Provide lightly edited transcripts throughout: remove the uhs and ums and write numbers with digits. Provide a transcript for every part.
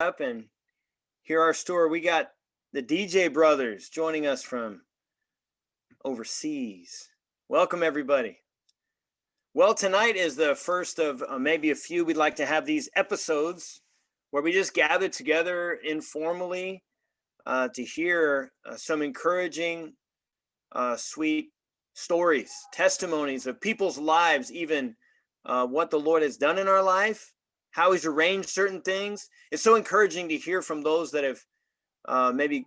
up and hear our story. We got the DJ brothers joining us from overseas. Welcome, everybody. Well, tonight is the first of maybe a few. We'd like to have these episodes where we just gather together informally to hear some encouraging, sweet stories, testimonies of people's lives, even what the Lord has done in our life, how He's arranged certain things. It's so encouraging to hear from those that have maybe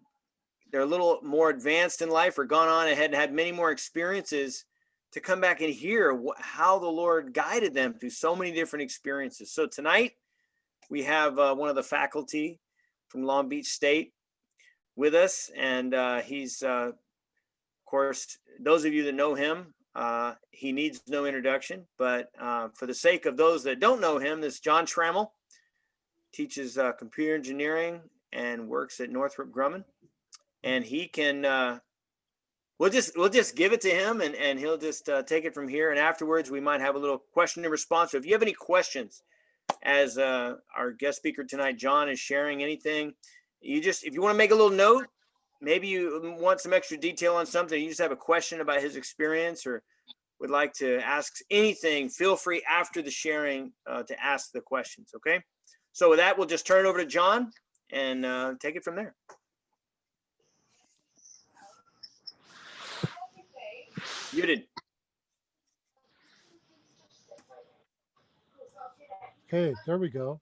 they're a little more advanced in life or gone on ahead and had many more experiences, to come back and hear how the Lord guided them through so many different experiences. So tonight we have one of the faculty from Long Beach State with us, and he's, of course, those of you that know him, he needs no introduction, but for the sake of those that don't know him, this is John Tramel, teaches computer engineering and works at Northrop Grumman, and he can we'll just give it to him, and he'll just take it from here, and afterwards we might have a little question and response. So if you have any questions as our guest speaker tonight, John, is sharing anything, if you want to make a little note, maybe you want some extra detail on something, you just have a question about his experience or would like to ask anything, feel free after the sharing to ask the questions, okay? So with that, we'll just turn it over to John and take it from there. Muted. Okay, there we go.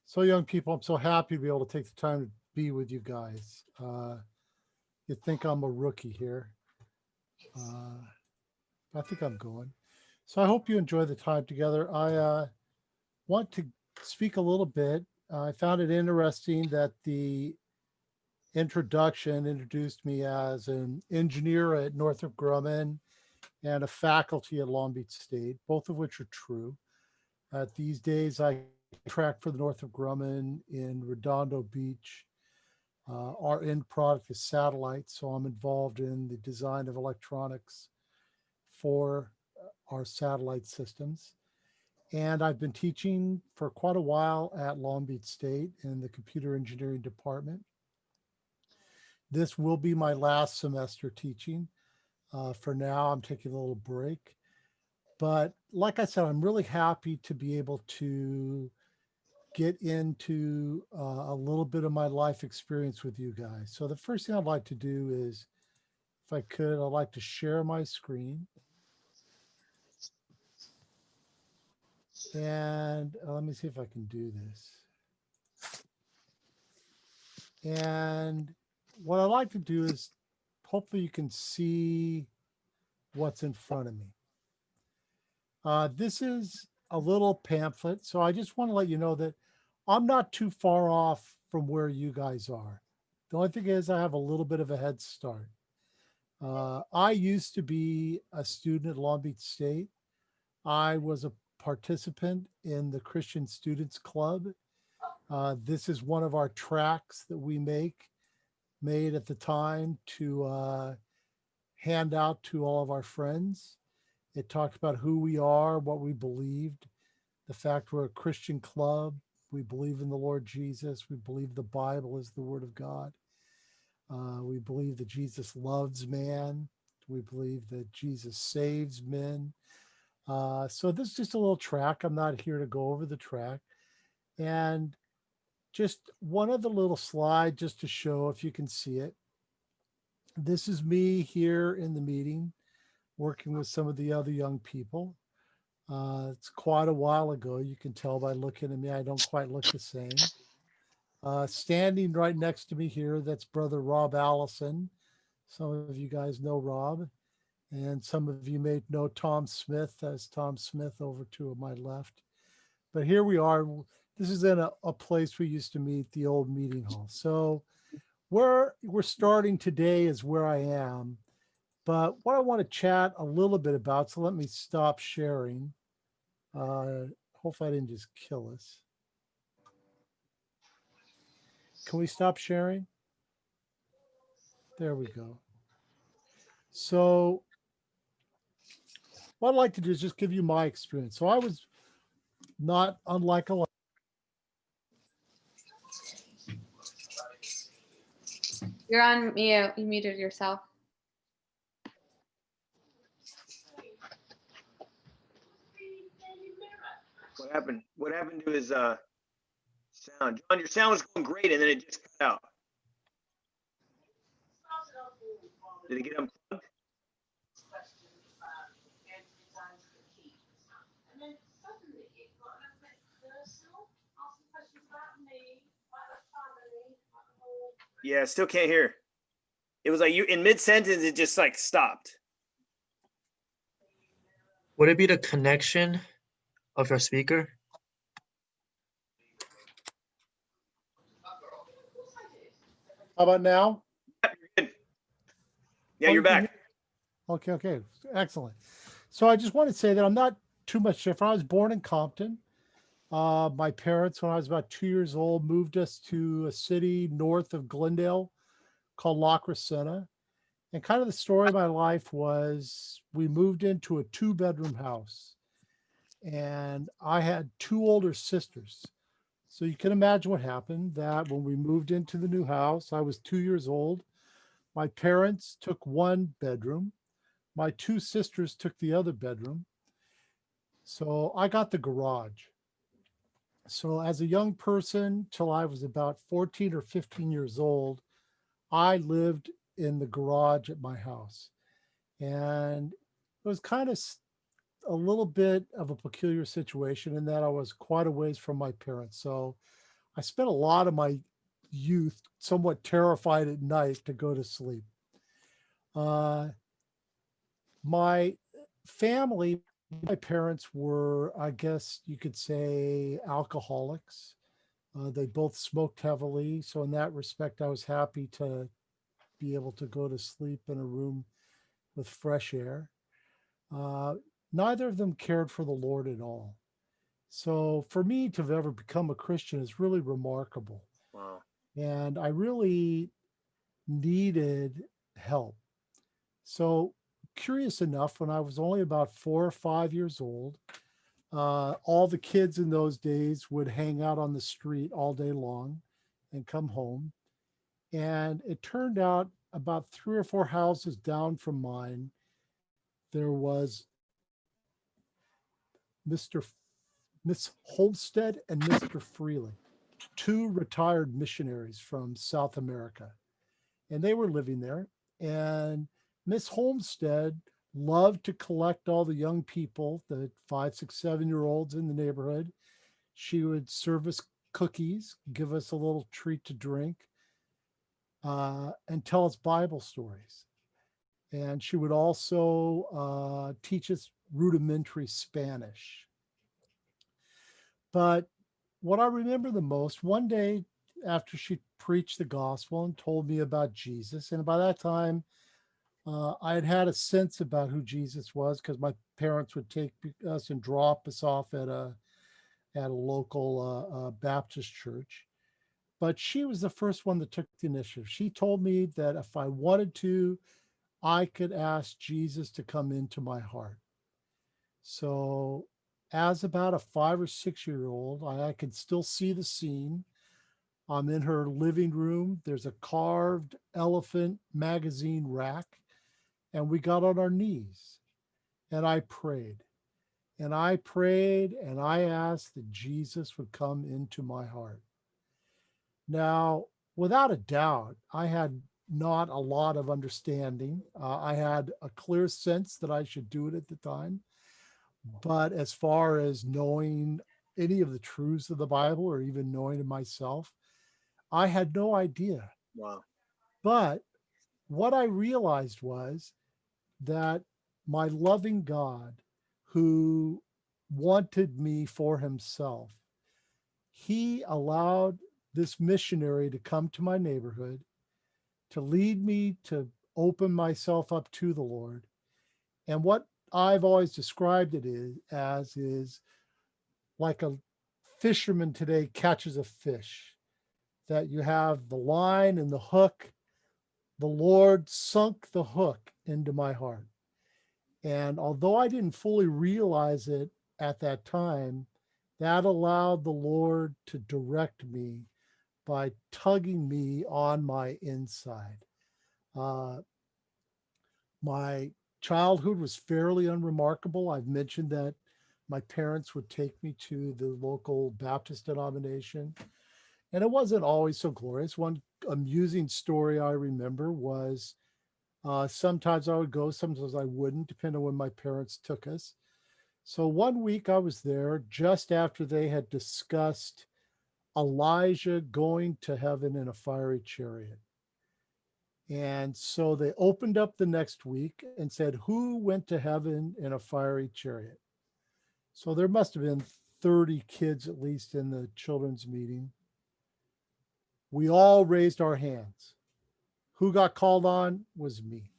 So young people, I'm so happy to be able to take the time to be with you guys. You'd think I'm a rookie here. I think I'm going. So I hope you enjoy the time together. I want to speak a little bit. I found it interesting that the introduction introduced me as an engineer at Northrop Grumman and a faculty at Long Beach State, both of which are true. These days, I track for the Northrop Grumman in Redondo Beach. Our end product is satellites, so I'm involved in the design of electronics for our satellite systems. And I've been teaching for quite a while at Long Beach State in the computer engineering department. This will be my last semester teaching. For now, I'm taking a little break. But like I said, I'm really happy to be able to get into a little bit of my life experience with you guys. So the first thing I'd like to do is, if I could, I'd like to share my screen. And let me see if I can do this. And what I'd like to do is, hopefully you can see what's in front of me. This is a little pamphlet. So I just want to let you know that I'm not too far off from where you guys are. The only thing is I have a little bit of a head start. I used to be a student at Long Beach State. I was a participant in the Christian Students Club. This is one of our tracks that we made at the time to hand out to all of our friends. It talked about who we are, what we believed, the fact we're a Christian club. We believe in the Lord Jesus. We believe the Bible is the Word of God. We believe that Jesus loves man. We believe that Jesus saves men. So this is just a little track. I'm not here to go over the track. And just one of the little slide just to show if you can see it. This is me here in the meeting, working with some of the other young people. It's quite a while ago. You can tell by looking at me, I don't quite look the same. Standing right next to me here, that's Brother Rob Allison. Some of you guys know Rob, and some of you may know Tom Smith. That's Tom Smith over to my left. But here we are. This is in a place we used to meet, the old meeting hall. So where we're starting today is where I am. But what I want to chat a little bit about, so let me stop sharing. Hopefully I didn't just kill us. Can we stop sharing? There we go. So what I'd like to do is just give you my experience. So I was not unlike a lot. You're on mute. You muted yourself. What happened? What happened to his sound? John, your sound was going great, and then it just cut out. Did it get unplugged? Yeah, still can't hear. It was like you in mid-sentence, it just like stopped. Would it be the connection of your speaker? How about now? You're good. Yeah, Oh, you're you can back. hear- Okay, excellent. So I just want to say that I'm not too much different. I was born in Compton. My parents, when I was about 2 years old, moved us to a city north of Glendale called La Crescenta. And kind of the story of my life was we moved into a 2-bedroom house, and I had 2 older sisters. So you can imagine what happened, that when we moved into the new house, I was 2 years old. My parents took 1 bedroom. My 2 sisters took the other bedroom. So I got the garage. So as a young person, till I was about 14 or 15 years old, I lived in the garage at my house. And it was kind of a little bit of a peculiar situation in that I was quite a ways from my parents. So I spent a lot of my youth somewhat terrified at night to go to sleep. My family, my parents were, I guess you could say, alcoholics. They both smoked heavily. So, in that respect, I was happy to be able to go to sleep in a room with fresh air. Uh, Neither of them cared for the Lord at all. So, for me to have ever become a Christian is really remarkable. Wow. And I really needed help. So, curious enough, when I was only about 4 or 5 years old, all the kids in those days would hang out on the street all day long and come home. And it turned out about 3 or 4 houses down from mine, there was Mr. Miss Holmstead and Mr. Freeling, 2 retired missionaries from South America. And they were living there. And Miss Holmstead loved to collect all the young people, the 5, 6, 7-year-olds in the neighborhood. She would serve us cookies, give us a little treat to drink, and tell us Bible stories. And she would also teach us rudimentary Spanish. But what I remember the most, one day after she preached the gospel and told me about Jesus, and by that time, I had had a sense about who Jesus was because my parents would take us and drop us off at a local Baptist church. But she was the first one that took the initiative. She told me that if I wanted to, I could ask Jesus to come into my heart. So, as about a 5 or 6 year old, I could still see the scene. I'm in her living room. There's a carved elephant magazine rack, and we got on our knees and I prayed. And I prayed and I asked that Jesus would come into my heart. Now, without a doubt, I had not a lot of understanding. I had a clear sense that I should do it at the time. But as far as knowing any of the truths of the Bible or even knowing it myself, I had no idea. Wow. But what I realized was that my loving God, who wanted me for himself, he allowed this missionary to come to my neighborhood, to lead me to open myself up to the Lord. And what I've always described it as is like a fisherman today catches a fish, that you have the line and the hook. The Lord sunk the hook into my heart. And although I didn't fully realize it at that time, that allowed the Lord to direct me by tugging me on my inside. Uh, my childhood was fairly unremarkable. I've mentioned that my parents would take me to the local Baptist denomination, and it wasn't always so glorious. One amusing story I remember was sometimes I would go, sometimes I wouldn't, depending on when my parents took us. So one week I was there just after they had discussed Elijah going to heaven in a fiery chariot. And so they opened up the next week and said, who went to heaven in a fiery chariot? So there must have been 30 kids at least in the children's meeting. We all raised our hands. Who got called on was me.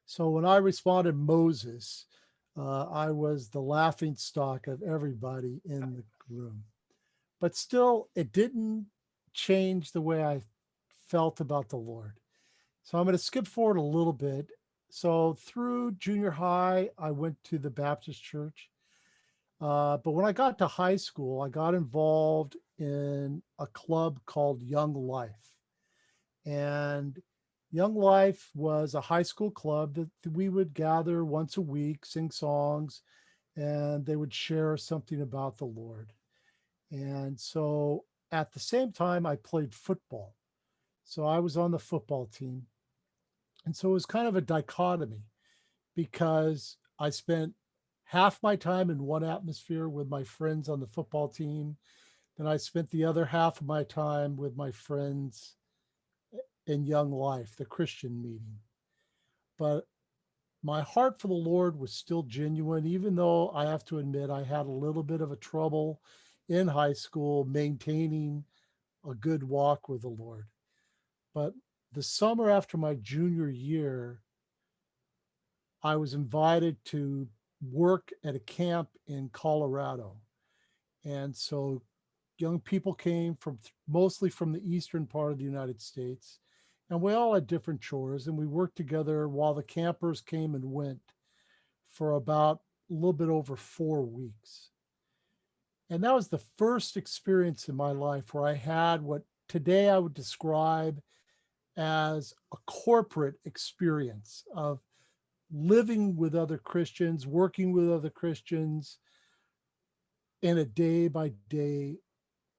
So when I responded Moses, I was the laughing stock of everybody in the room. But still, it didn't change the way I felt about the Lord. So I'm going to skip forward a little bit. So through junior high, I went to the Baptist church. But when I got to high school, I got involved in a club called Young Life. And Young Life was a high school club that we would gather once a week, sing songs, and they would share something about the Lord. And so at the same time, I played football. So I was on the football team. And so it was kind of a dichotomy because I spent half my time in one atmosphere with my friends on the football team. Then I spent the other half of my time with my friends in Young Life, the Christian meeting. But my heart for the Lord was still genuine, even though I have to admit I had a little bit of a trouble in high school maintaining a good walk with the Lord. But the summer after my junior year, I was invited to work at a camp in Colorado. And so young people came from mostly from the eastern part of the United States. And we all had different chores and we worked together while the campers came and went for about a little bit over 4 weeks. And that was the first experience in my life where I had what today I would describe as a corporate experience of living with other Christians, working with other Christians in a day by day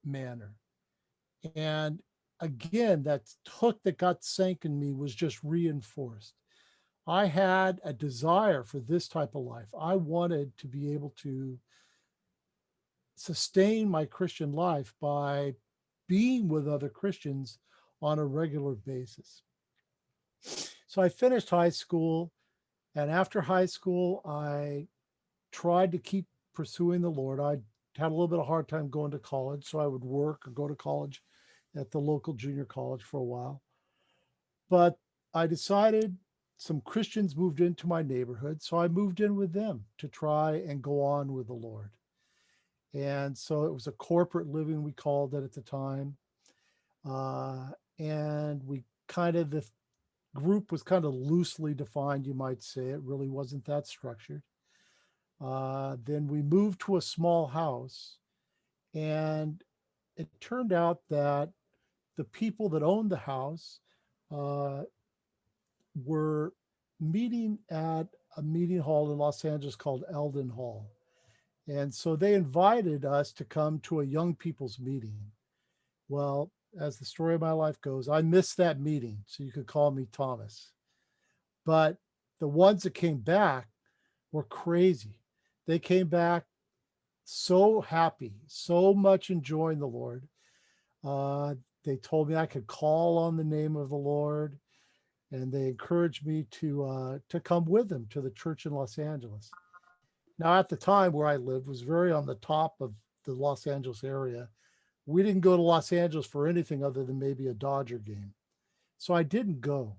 manner. And again, that hook that got sank in me was just reinforced. I had a desire for this type of life. I wanted to be able to sustain my Christian life by being with other Christians on a regular basis. So I finished high school. And after high school, I tried to keep pursuing the Lord. I had a little bit of a hard time going to college. So I would work or go to college at the local junior college for a while. But I decided some Christians moved into my neighborhood. So I moved in with them to try and go on with the Lord. And so it was a corporate living, we called it at the time. And we kind of, the group was kind of loosely defined, you might say. It really wasn't that structured. Then we moved to a small house, and it turned out that the people that owned the house uh, were meeting at a meeting hall in Los Angeles called Eldon Hall. And so they invited us to come to a young people's meeting. Well, as the story of my life goes, I missed that meeting. So you could call me Thomas. But the ones that came back were crazy. They came back so happy, so much enjoying the Lord. Uh, they told me I could call on the name of the Lord, and they encouraged me to come with them to the church in Los Angeles. Now, at the time where I lived was very on the top of the Los Angeles area. We didn't go to Los Angeles for anything other than maybe a Dodger game. So I didn't go.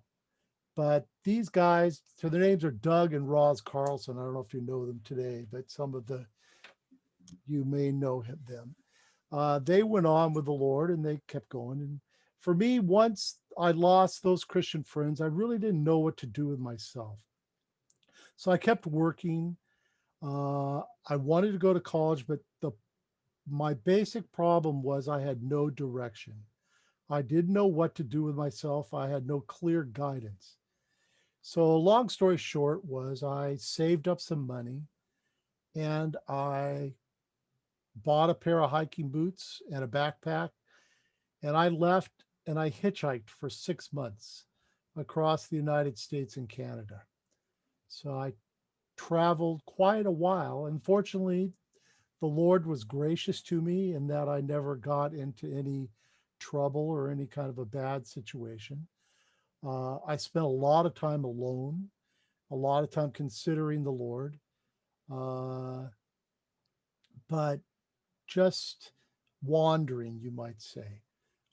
But these guys, so their names are Doug and Roz Carlson. I don't know if you know them today, but some of you may know them. They went on with the Lord and they kept going. And for me, once I lost those Christian friends, I really didn't know what to do with myself. So I kept working. I wanted to go to college, but the my basic problem was I had no direction. I didn't know what to do with myself. I had no clear guidance. So, long story short, was I saved up some money and I bought a pair of hiking boots and a backpack, and I left and I hitchhiked for 6 months across the United States and Canada. So I traveled quite a while. And fortunately, the Lord was gracious to me in that I never got into any trouble or any kind of a bad situation. I spent a lot of time alone, a lot of time considering the Lord, uh, but just wandering, you might say.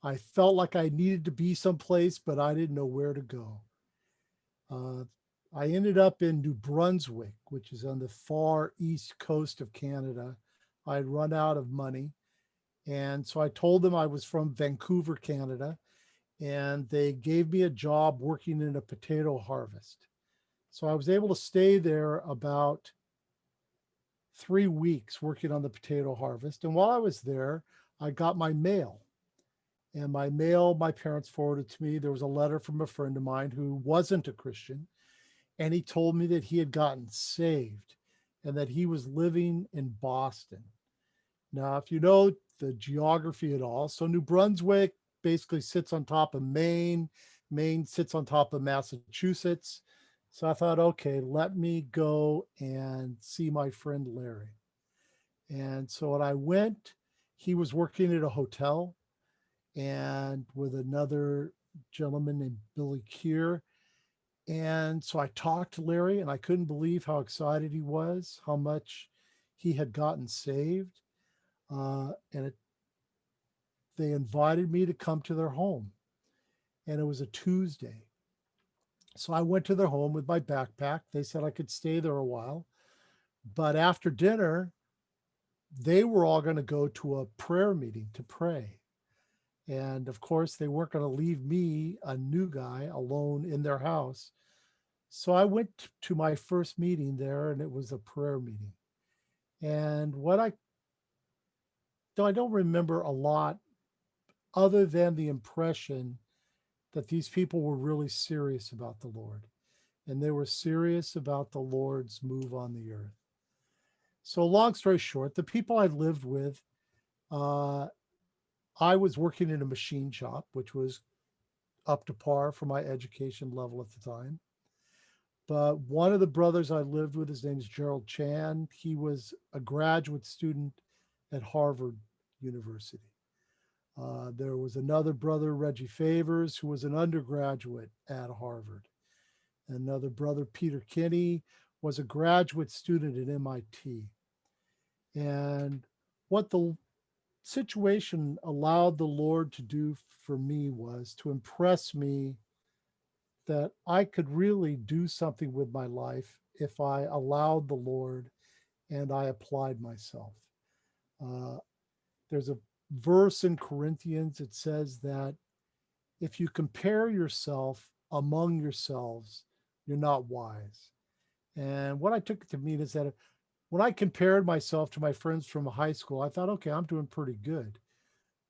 I felt like I needed to be someplace, but I didn't know where to go. Uh, I ended up in New Brunswick, which is on the far east coast of Canada. I'd run out of money. And so I told them I was from Vancouver, Canada, and they gave me a job working in a potato harvest. So I was able to stay there about 3 weeks working on the potato harvest. And while I was there, I got my mail. And my mail, my parents forwarded to me. There was a letter from a friend of mine who wasn't a Christian. And he told me that he had gotten saved and that he was living in Boston. Now, if you know the geography at all, so New Brunswick basically sits on top of Maine. Maine sits on top of Massachusetts. So I thought, okay, let me go and see my friend Larry. And so when I went, he was working at a hotel and with another gentleman named Billy Keir. And so I talked to Larry and I couldn't believe how excited he was, how much he had gotten saved. And they invited me to come to their home. And it was a Tuesday. So I went to their home with my backpack. They said I could stay there a while. But after dinner, they were all going to go to a prayer meeting to pray. And of course, they weren't going to leave me, a new guy, alone in their house. So I went to my first meeting there, and it was a prayer meeting. And what I don't remember a lot other than the impression that these people were really serious about the Lord and they were serious about the Lord's move on the earth. So, long story short, the people I lived with, uh, I was working in a machine shop, which was up to par for my education level at the time. But one of the brothers I lived with, his name is Gerald Chan. He was a graduate student at Harvard University. There was another brother, Reggie Favors, who was an undergraduate at Harvard. Another brother, Peter Kinney, was a graduate student at MIT. And what the situation allowed the Lord to do for me was to impress me that I could really do something with my life if I allowed the Lord and I applied myself. Uh, there's a verse in Corinthians, it says that if you compare yourself among yourselves, you're not wise. And what I took it to mean is that when I compared myself to my friends from high school, I thought, okay, I'm doing pretty good.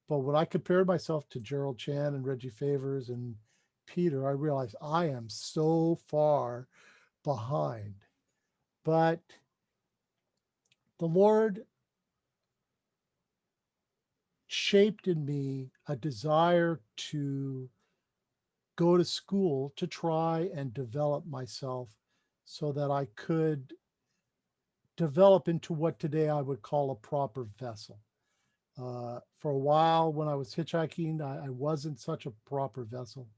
But when I compared myself to Gerald Chan and Reggie Favors and Peter, I realized I am so far behind. But the Lord shaped in me a desire to go to school to try and develop myself so that I could develop into what today I would call a proper vessel. For a while, when I was hitchhiking, I wasn't such a proper vessel,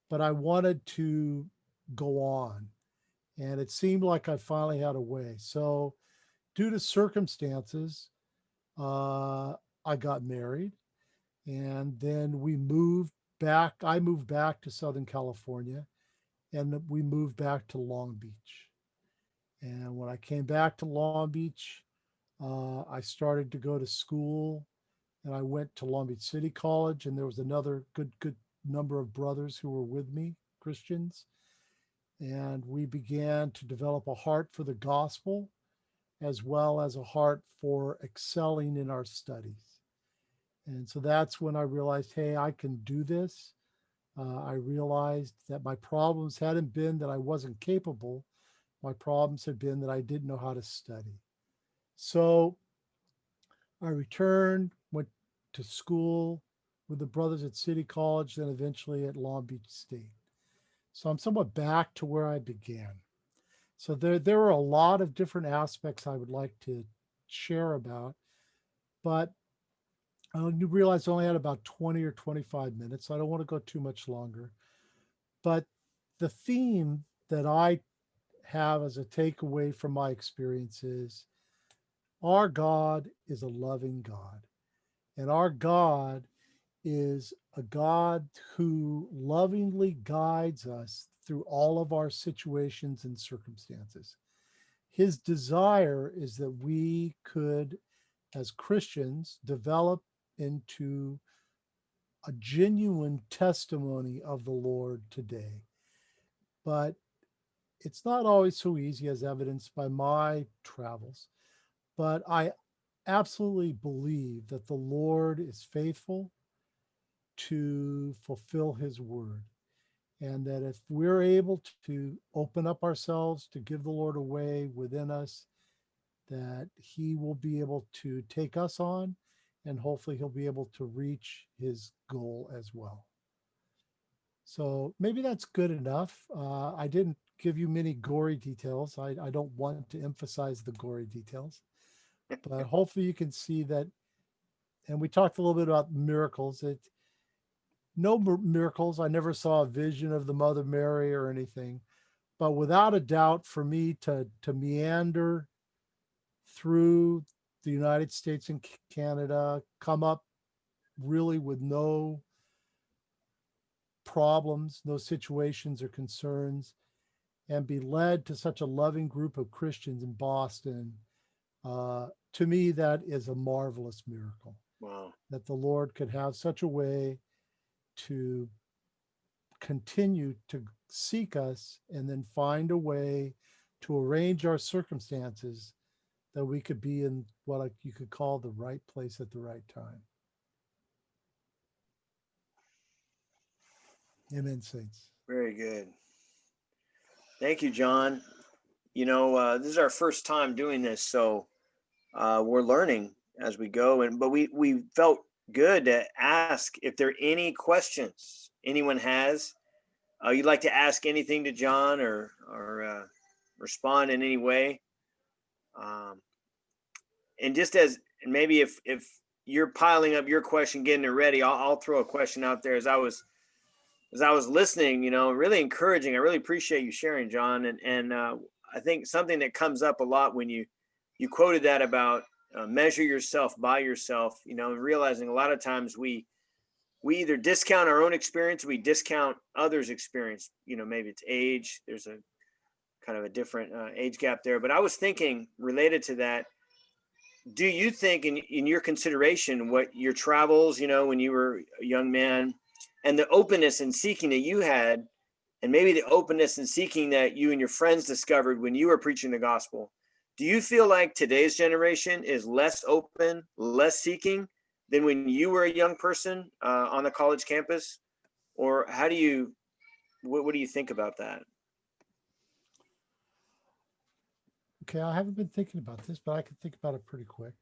but I wanted to go on. And it seemed like I finally had a way. So, due to circumstances, uh, I got married and then we moved back. I moved back to Southern California and we moved back to Long Beach. And when I came back to Long Beach, I started to go to school and I went to Long Beach City College, and there was another good number of brothers who were with me, Christians, and we began to develop a heart for the gospel as well as a heart for excelling in our studies. And so that's when I realized, hey, I can do this. I realized that my problems hadn't been that I wasn't capable. My problems had been that I didn't know how to study. So I returned, went to school with the brothers at City College, then eventually at Long Beach State. So I'm somewhat back to where I began. So there are a lot of different aspects I would like to share about, but you realize I only had about 20 or 25 minutes. So I don't want to go too much longer. But the theme that I have as a takeaway from my experiences, our God is a loving God. And our God is a God who lovingly guides us through all of our situations and circumstances. His desire is that we could, as Christians, develop into a genuine testimony of the Lord today. But it's not always so easy, as evidenced by my travels. But I absolutely believe that the Lord is faithful to fulfill his word. And that if we're able to open up ourselves to give the Lord a way within us, that he will be able to take us on, and hopefully he'll be able to reach his goal as well. So maybe that's good enough. I didn't give you many gory details. I don't want to emphasize the gory details, but hopefully you can see that. And we talked a little bit about miracles. No miracles. I never saw a vision of the Mother Mary or anything, but without a doubt, for me to meander through the United States and Canada, come up really with no problems, no situations or concerns, and be led to such a loving group of Christians in Boston, to me, that is a marvelous miracle. Wow. That the Lord could have such a way to continue to seek us and then find a way to arrange our circumstances that we could be in what you could call the right place at the right time. Amen, saints. Very good. Thank you, John. This is our first time doing this, so we're learning as we go. But we felt good to ask if there are any questions anyone has. You'd like to ask anything to John or respond in any way. And just as maybe if you're piling up your question, getting it ready, I'll throw a question out there as I was listening. Really encouraging. I really appreciate you sharing, John. And I think something that comes up a lot when you quoted that about measure yourself by yourself. Realizing a lot of times we either discount our own experience, we discount others' experience. Maybe it's age. There's a kind of a different age gap there. But I was thinking related to that. Do you think in your consideration, what your travels, when you were a young man, and the openness and seeking that you had, and maybe the openness and seeking that you and your friends discovered when you were preaching the gospel, do you feel like today's generation is less open, less seeking than when you were a young person on the college campus? Or what do you think about that? Okay, I haven't been thinking about this, but I can think about it pretty quick.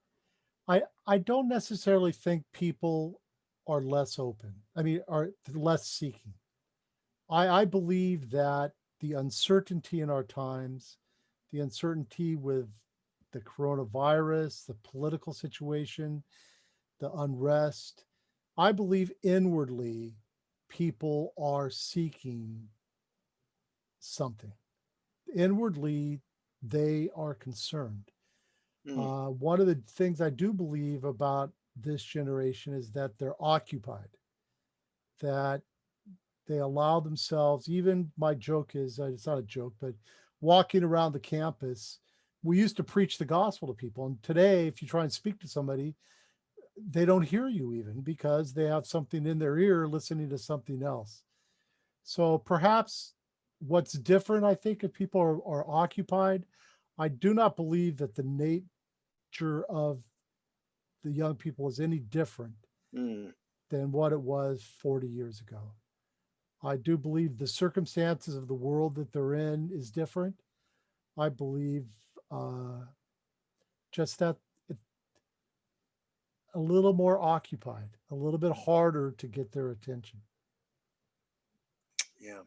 I don't necessarily think people are less open. I mean, are less seeking. I believe that the uncertainty in our times, the uncertainty with the coronavirus, the political situation, the unrest, I believe inwardly people are seeking something. Inwardly, they are concerned. One of the things I do believe about this generation is that they're occupied, that they allow themselves, even my joke is, it's not a joke, but walking around the campus, we used to preach the gospel to people. And today, if you try and speak to somebody, they don't hear you even because they have something in their ear listening to something else. So perhaps what's different, I think, if people are occupied, I do not believe that the nature of the young people is any different Mm, than what it was 40 years ago. I do believe the circumstances of the world that they're in is different. I believe uh, just that it, a little more occupied, a little bit harder to get their attention. yeah.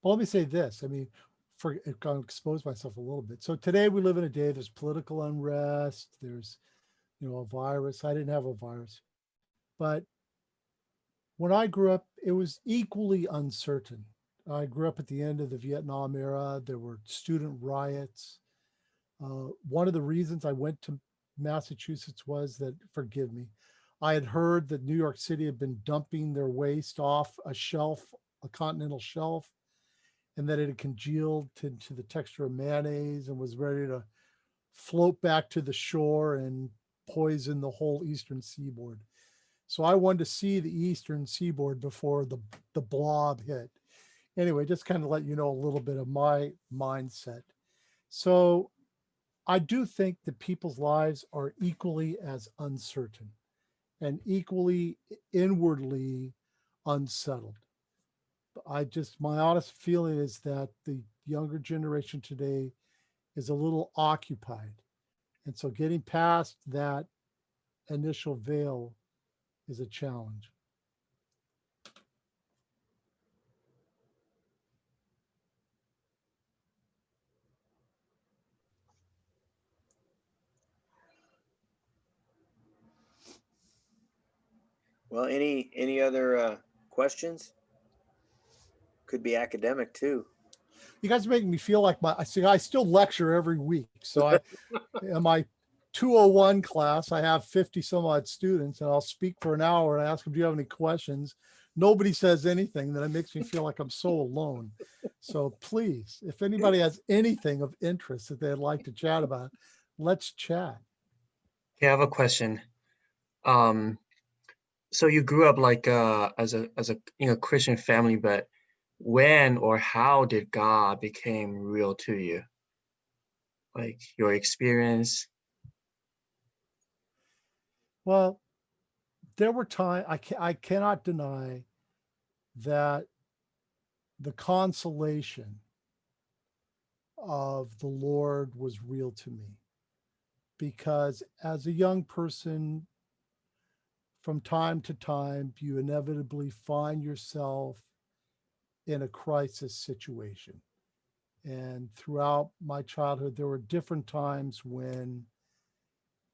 But let me say this. I mean, for I'm going to expose myself a little bit. So today we live in a day, there's political unrest, there's, a virus. I didn't have a virus. But when I grew up, it was equally uncertain. I grew up at the end of the Vietnam era. There were student riots. One of the reasons I went to Massachusetts was that, forgive me, I had heard that New York City had been dumping their waste off a shelf, a continental shelf, and that it had congealed to the texture of mayonnaise and was ready to float back to the shore and poison the whole eastern seaboard. So I wanted to see the eastern seaboard before the blob hit. Anyway, just kind of let you know a little bit of my mindset. So I do think that people's lives are equally as uncertain and equally inwardly unsettled. My honest feeling is that the younger generation today is a little occupied. And so getting past that initial veil is a challenge. Well, any other questions? Could be academic too. You guys are making me feel like I see, I still lecture every week. So in my 201 class, I have 50 some odd students and I'll speak for an hour and ask them, do you have any questions? Nobody says anything. Then it makes me feel like I'm so alone. So please, if anybody has anything of interest that they'd like to chat about, let's chat. Okay, I have a question. Um, so you grew up like as a Christian family, but when or how did God became real to you? Like your experience? Well, there were times I cannot deny that the consolation of the Lord was real to me because as a young person, from time to time, you inevitably find yourself in a crisis situation. And throughout my childhood, there were different times when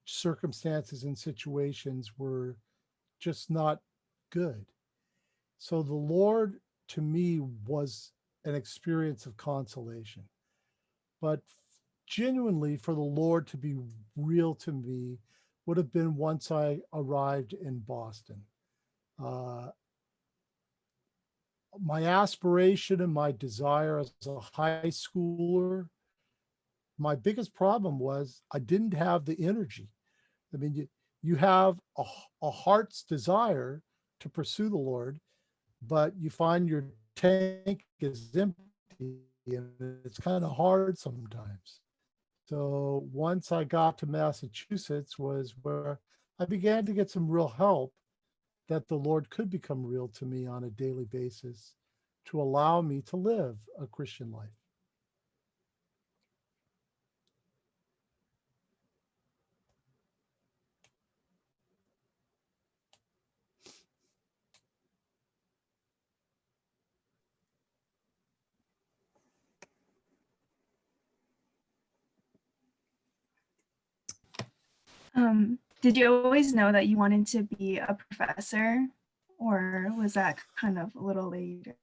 circumstances and situations were just not good. So the Lord to me was an experience of consolation. But genuinely, for the Lord to be real to me would have been once I arrived in Boston. Uh, my aspiration and my desire as a high schooler, my biggest problem was I didn't have the energy. I mean, you have a heart's desire to pursue the Lord, but you find your tank is empty and it's kind of hard sometimes. So once I got to Massachusetts was where I began to get some real help that the Lord could become real to me on a daily basis to allow me to live a Christian life. Did you always know that you wanted to be a professor, or was that kind of a little later?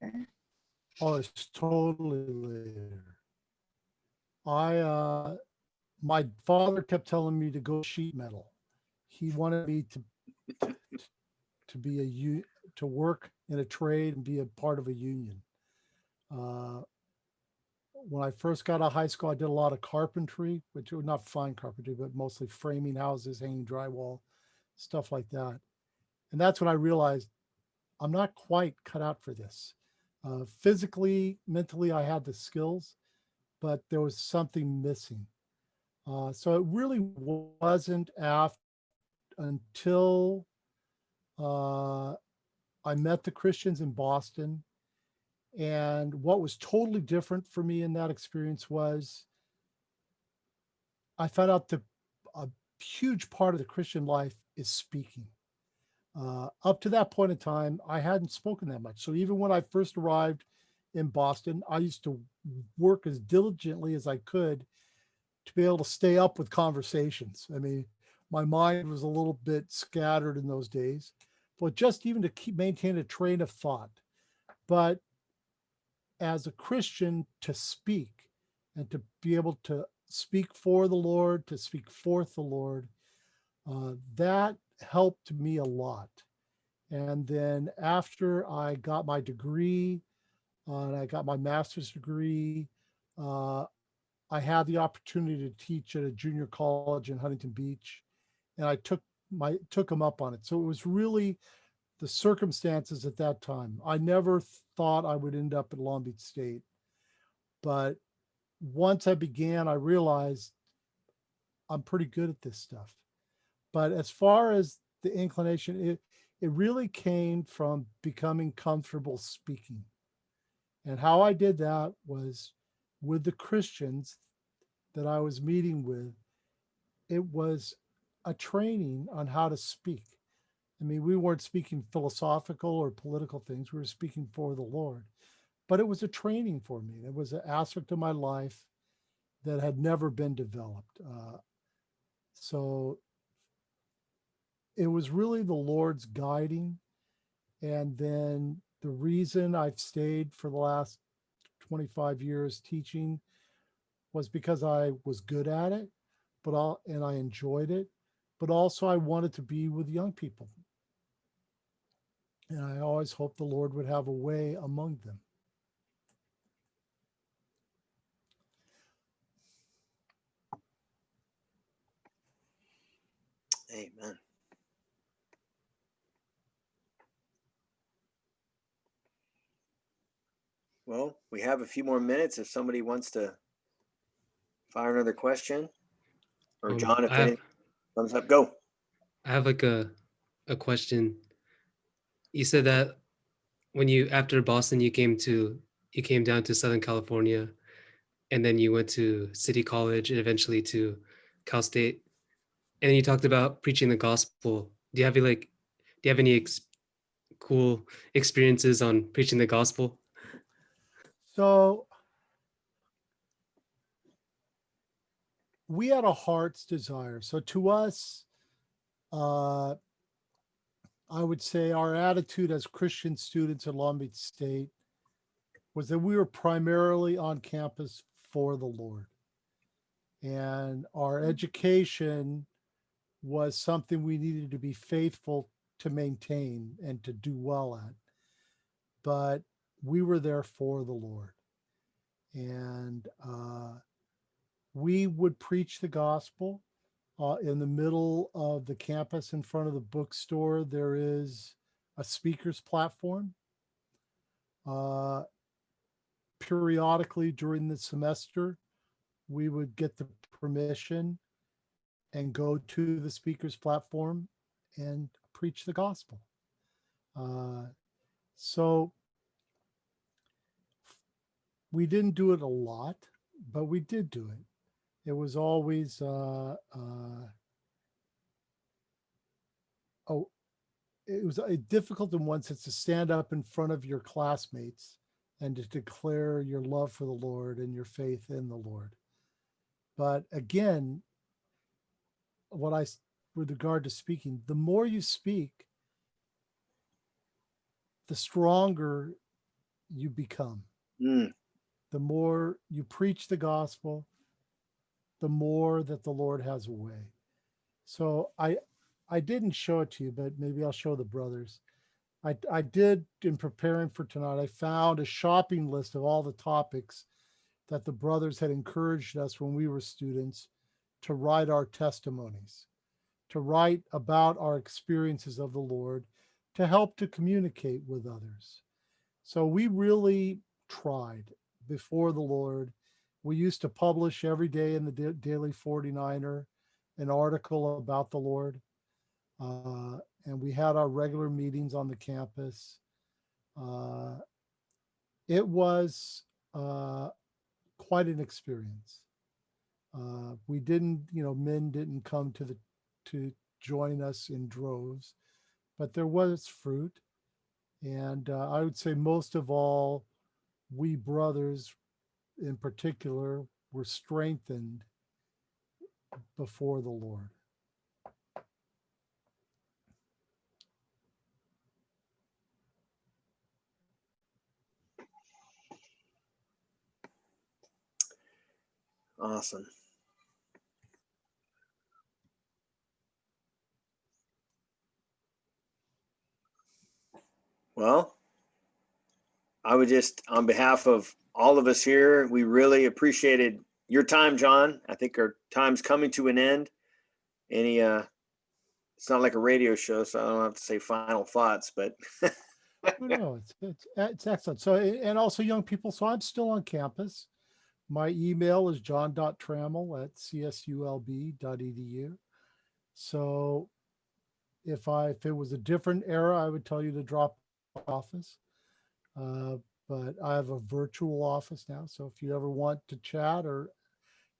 Oh, it's totally later. My father kept telling me to go sheet metal. He wanted me to be to work in a trade and be a part of a union. Uh, when I first got out of high school, I did a lot of carpentry, which was not fine carpentry, but mostly framing houses, hanging drywall, stuff like that. And that's when I realized I'm not quite cut out for this. Physically, mentally, I had the skills, but there was something missing. So it really wasn't until uh, I met the Christians in Boston. And what was totally different for me in that experience was I found out that a huge part of the Christian life is speaking. Up to that point in time, I hadn't spoken that much. So even when I first arrived in Boston, I used to work as diligently as I could to be able to stay up with conversations. I mean, my mind was a little bit scattered in those days, but just even to maintain a train of thought. But as a Christian, to speak and to be able to speak for the Lord, to speak forth the Lord, that helped me a lot. And then after I got my degree, and I got my master's degree, uh, I had the opportunity to teach at a junior college in Huntington Beach, and I took them up on it. So it was really the circumstances at that time. I never thought I would end up at Long Beach State, but once I began, I realized I'm pretty good at this stuff. But as far as the inclination, it really came from becoming comfortable speaking. And how I did that was with the Christians that I was meeting with. It was a training on how to speak. I mean, we weren't speaking philosophical or political things. We were speaking for the Lord. But it was a training for me. It was an aspect of my life that had never been developed. So it was really the Lord's guiding. And then the reason I've stayed for the last 25 years teaching was because I was good at it, and I enjoyed it, but also I wanted to be with young people. And I always hoped the Lord would have a way among them. Amen. Well, we have a few more minutes if somebody wants to fire another question. Or John, if anything comes up, go. I have like a question. You said that when you after Boston you came down to Southern California, and then you went to City College and eventually to Cal State, and then you talked about preaching the gospel. Do you have any cool experiences on preaching the gospel? So we had a heart's desire. So to us, I would say our attitude as Christian students at Long Beach State was that we were primarily on campus for the Lord. And our education was something we needed to be faithful to maintain and to do well at. But we were there for the Lord. And we would preach the gospel. In the middle of the campus in front of the bookstore, there is a speaker's platform. Periodically during the semester, we would get the permission and go to the speaker's platform and preach the gospel. So we didn't do it a lot, but we did do it. It was always it was difficult in one sense to stand up in front of your classmates and to declare your love for the Lord and your faith in the Lord. But again, with regard to speaking, the more you speak, the stronger you become. The more you preach the gospel, the more that the Lord has a way. So I didn't show it to you, but maybe I'll show the brothers. I did, in preparing for tonight, I found a shopping list of all the topics that the brothers had encouraged us when we were students to write our testimonies, to write about our experiences of the Lord, to help to communicate with others. So we really tried before the Lord. We used to publish every day in the Daily 49er an article about the Lord. And we had our regular meetings on the campus. It was quite an experience. We didn't, men didn't come to join us in droves, but there was fruit. And I would say most of all, we brothers in particular were strengthened before the Lord. Awesome. Well, I would just, on behalf of all of us here, we really appreciated your time, John. I think our time's coming to an end. It's not like a radio show, so I don't have to say final thoughts, but No, it's excellent. So, and also young people. So I'm still on campus. My email is john.tramel@csulb.edu. So if it was a different era, I would tell you to drop office. But I have a virtual office now. So if you ever want to chat or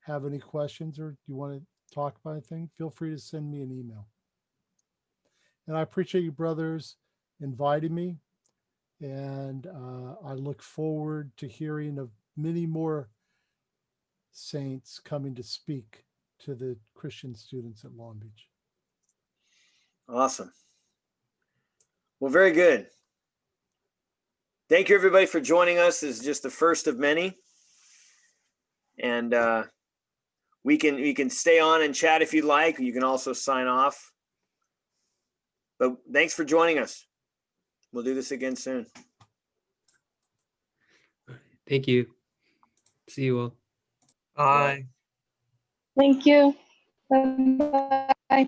have any questions or you want to talk about anything, feel free to send me an email. And I appreciate you brothers inviting me. And I look forward to hearing of many more saints coming to speak to the Christian students at Long Beach. awesome. Well, very good. Thank you, everybody, for joining us. This is just the first of many. And we can stay on and chat if you'd like. You can also sign off. But thanks for joining us. We'll do this again soon. Thank you. See you all. Bye. Thank you. Bye-bye.